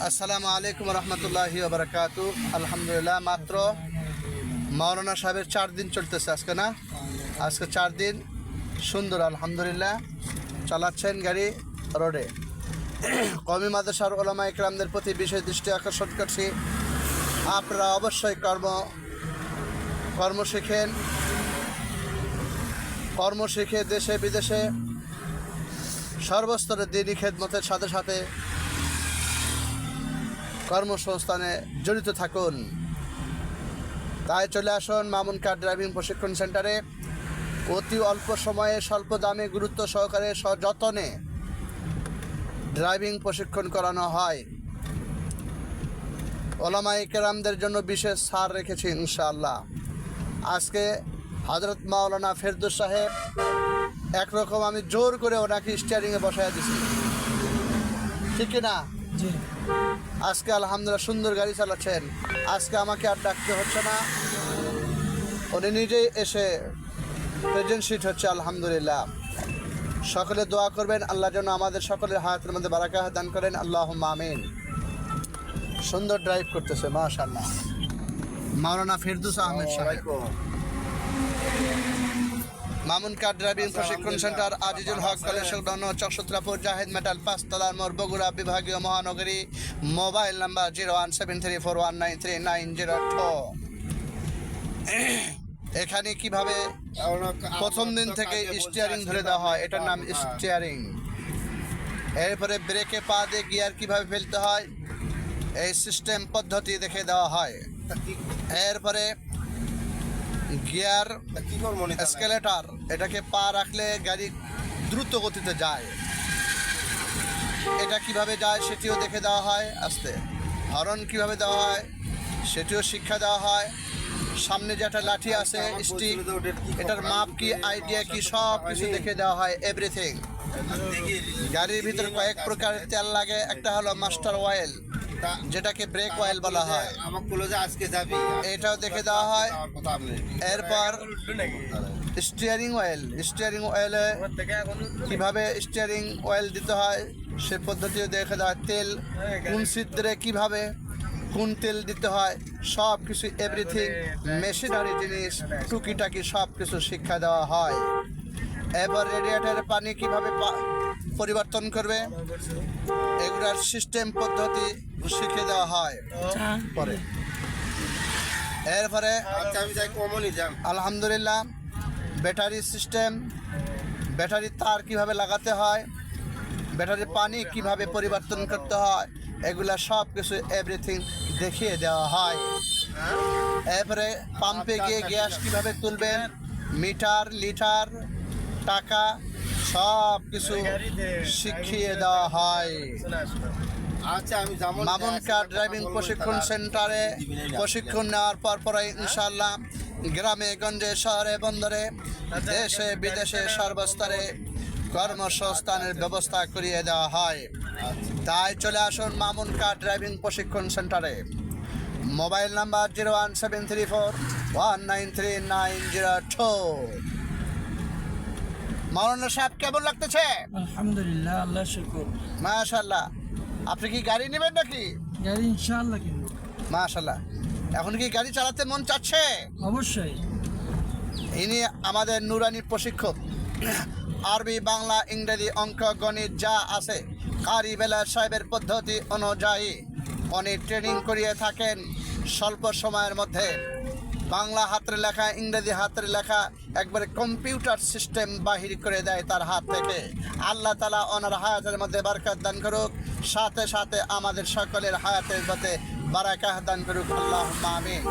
আসসালামু আলাইকুম রহমতুল্লাহি বারাকাতু। আলহামদুলিল্লাহ, মাত্র মাওলানা সাহেবের 4 দিন চলতেছে আজকে, না আজকে 4 দিন সুন্দর আলহামদুলিল্লাহ চালাচ্ছেন গাড়ি রোডে। কওমি মাদ্রাসার উলামা ইকরামদের প্রতি বিশেষ দৃষ্টি আকর্ষণ করছি, আপনারা অবশ্যই কর্ম শিখে দেশে বিদেশে সর্বস্তরে দিনী খেদমতের সাথে সাথে কর্মসংস্থানে জড়িত থাকুন। তাই চলে আসুন মামুন কার ড্রাইভিং প্রশিক্ষণ সেন্টারে। অতি অল্প সময়ে স্বল্প দামে গুরুত্ব সহকারে সযত্নে ড্রাইভিং প্রশিক্ষণ করানো হয়। ওলামায়ে কেরামদের জন্য বিশেষ ছাড় রেখেছি ইনশাআল্লাহ। আজকে হযরত মাওলানা ফেরদৌস সাহেব একরকম আমি জোর করে ওনাকে স্টিয়ারিংয়ে বসায় দিছি, ঠিক না? আজকে আলহামদুলিল্লাহ সুন্দর গাড়ি চালাচ্ছেন। আজকে আমাকে আর ডাকতে হচ্ছে না, উনি নিজেই এসে প্রেজেন্ট সিট হচ্ছে আলহামদুলিল্লাহ। সকলে দোয়া করবেন আল্লাহ যেন আমাদের সকলের হায়াতের মধ্যে বারাকা দান করেন, আল্লাহুম্মা আমিন। সুন্দর ড্রাইভ করতেছে মাশাআল্লাহ মাওলানা ফেরদৌস আহমেদ সাহেব। মামুন কার ড্রাইভিং প্রশিক্ষণ সেন্টার, আজিজুল হক কলেজ সংলগ্ন চকসুত্রাপুর জাহেদ মেটাল 5 তলার মোড়, বগুড়া বিভাগীয় মহানগরী। Mobile number 01734193902। এখানে কিভাবে প্রথম দিন থেকে স্টিয়ারিং ধরে দেওয়া হয়, এটার নাম স্টিয়ারিং। এরপরে ব্রেকে পা দিয়ে গিয়ার কিভাবে ফেলতে হয় এই সিস্টেম পদ্ধতি দেখে দেওয়া হয়। এরপরে গিয়ার এসকেলেটর, এটাকে পা রাখলে গাড়ি দ্রুত গতিতে যায়, এটা কিভাবে যায় সেটিও দেখে দেওয়া হয়। আস্তে হর্ন কিভাবে দেওয়া হয় সেটিও শিক্ষা দেওয়া হয়। সামনে যে একটা লাঠি আছে স্টিক, এটার মাপ কি, আইডিয়া কি, সব কিছু দেখে দেওয়া হয়, এভরিথিং। গাড়ির ভিতরে কয়েক প্রকারের তেল লাগে, একটা হলো মাস্টার অয়েল যেটাকে ব্রেক অয়েল বলা হয়, এটাও দেখে দেওয়া হয়। এরপর স্টিয়ারিং অয়েলে কিভাবে স্টিয়ারিং অয়েল দিতে হয় সে পদ্ধতিও দেখে দেওয়া হয়। তেল কোন ছিদ্রে কিভাবে কোন তেল দিতে হয় সব কিছু, এভরিথিং মেশিনারি জিনিস টুকিটাকি সব কিছু শিক্ষা দেওয়া হয়। এবার রেডিয়েটরের পানি কিভাবে পরিবর্তন করবে এগুলার সিস্টেম পদ্ধতি শিখে দেওয়া হয় পরে। এরপরে আলহামদুলিল্লাহ ব্যাটারি সিস্টেম, ব্যাটারির তার কিভাবে লাগাতে হয়, ব্যাটারির পানি কিভাবে পরিবর্তন করতে হয়, এগুলা সব কিছু এভরিথিং দেখিয়ে দেওয়া হয়। এরপরে পাম্পে গিয়ে গ্যাস কিভাবে তুলবেন, মিটার, লিটার, টাকা সব কিছু শিখিয়ে দেওয়া হয়। মামুন কার ড্রাইভিং প্রশিক্ষণ সেন্টারে প্রশিক্ষণ নেওয়ার পরই ইনশাআল্লাহ গ্রামে গঞ্জে শহরে বন্দরে দেশে বিদেশে সর্বস্তরে কর্মসংস্থানের ব্যবস্থা করিয়ে দেওয়া হয়। তাই চলে আসুন মামুন কার ড্রাইভিং প্রশিক্ষণ সেন্টারে। Mobile number 01734193902। মাওলানা সাহেব কেমন লাগতেছে? আলহামদুলিল্লাহ, আল্লাহ শুকর। মাশাআল্লাহ। আপনি কি গাড়ি নেবেন নাকি? গাড়ি ইনশাআল্লাহ কিনব। মাশাআল্লাহ। এখন কি গাড়ি চালাতে মন চাচ্ছে? অবশ্যই। ইনি আমাদের নুরানি প্রশিক্ষক। আরবি, বাংলা, ইংরেজি, অঙ্ক, গণিত যা আছে কারি বেলাল সাহেবের পদ্ধতি অনুযায়ী উনি ট্রেনিং করিয়ে থাকেন স্বল্প সময়ের মধ্যে। বাংলা হাতের লেখা, ইংরেজি হাতের লেখা একবারে কম্পিউটার সিস্টেম বাহির করে দেয় তার হাত থেকে। আল্লাহ তাআলা ওনার হায়াতের মধ্যে বারাকাত দান করুক, সাথে সাথে আমাদের সকলের হায়াতের মধ্যে বারাকাত দান করুক, আল্লাহুম্মা আমিন।